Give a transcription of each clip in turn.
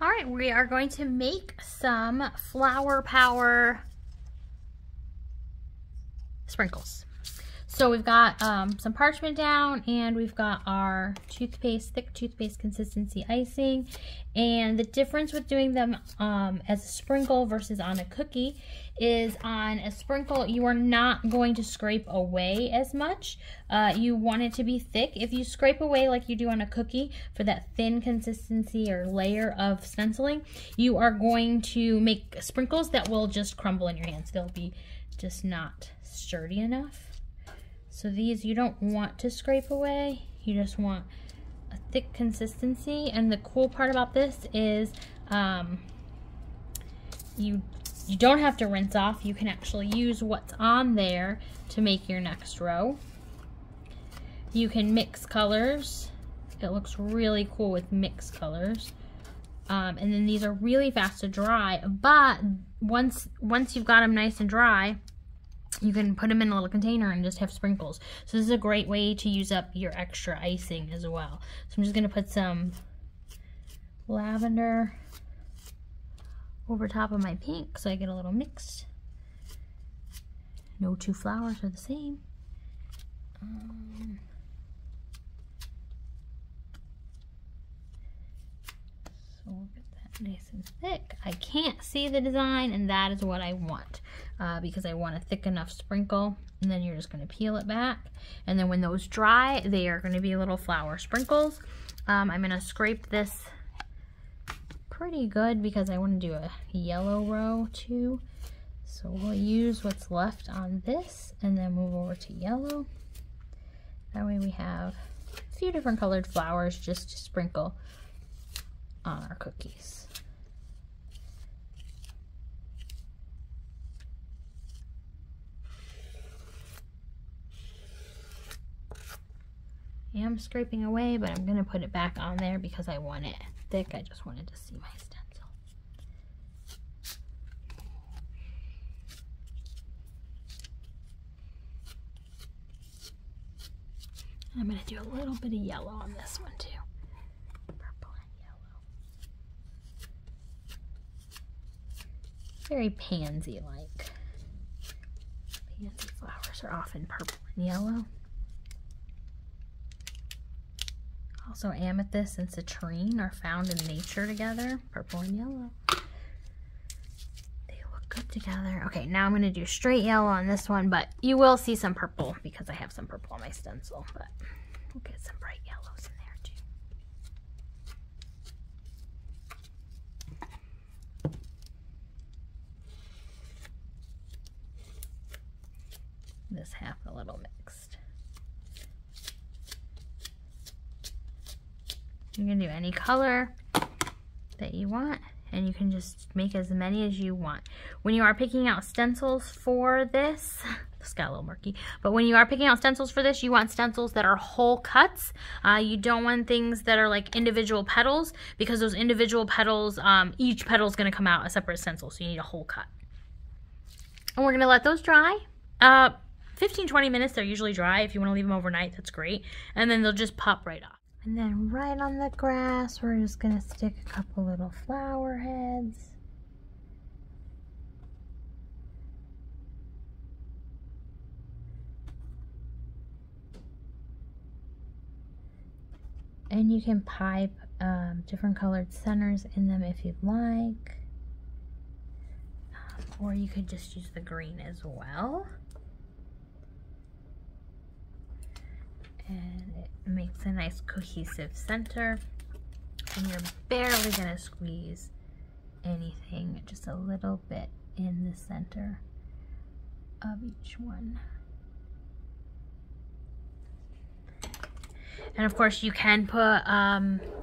All right, we are going to make some Flower Power sprinkles. So we've got some parchment down, and we've got our toothpaste, thick toothpaste consistency icing. And the difference with doing them as a sprinkle versus on a cookie is on a sprinkle, you are not going to scrape away as much. You want it to be thick. If you scrape away like you do on a cookie for that thin consistency or layer of stenciling, you are going to make sprinkles that will just crumble in your hands. They'll be just not sturdy enough. So these you don't want to scrape away, you just want a thick consistency. And the cool part about this is you don't have to rinse off. You can actually use what's on there to make your next row. You can mix colors. It looks really cool with mixed colors. And then these are really fast to dry, but once you've got them nice and dry, you can put them in a little container and just have sprinkles. So this is a great way to use up your extra icing as well. So I'm just going to put some lavender over top of my pink so I get a little mixed. No two flowers are the same. So we'll get that nice and thick. I can't see the design, and that is what I want. Because I want a thick enough sprinkle, and then you're just going to peel it back, and then when those dry, they are going to be little flower sprinkles. I'm going to scrape this pretty good because I want to do a yellow row too, so we'll use what's left on this and then move over to yellow. That way we have a few different colored flowers just to sprinkle on our cookies. I am scraping away, but I'm going to put it back on there because I want it thick. I just wanted to see my stencil. I'm going to do a little bit of yellow on this one too. Purple and yellow. Very pansy-like. Pansy flowers are often purple and yellow. Also, amethyst and citrine are found in nature together, purple and yellow. They look good together. Okay, now I'm going to do straight yellow on this one, but you will see some purple because I have some purple on my stencil, but we'll get some bright yellows in there too. This half a little mixed. You can do any color that you want, and you can just make as many as you want. When you are picking out stencils for this, this got a little murky, but when you are picking out stencils for this, you want stencils that are whole cuts. You don't want things that are like individual petals, because those individual petals, each petal is going to come out a separate stencil, so you need a whole cut. And we're going to let those dry. 15-20 minutes, they're usually dry. If you want to leave them overnight, that's great. And then they'll just pop right off. And then right on the grass, we're just going to stick a couple little flower heads. And you can pipe different colored centers in them if you'd like. Or you could just use the green as well. And it makes a nice cohesive center, and you're barely going to squeeze anything, just a little bit in the center of each one. And of course you can put,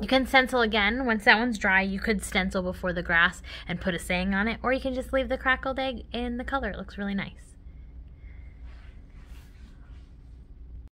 you can stencil again. Once that one's dry, you could stencil before the grass and put a saying on it, or you can just leave the crackled egg in the color. It looks really nice.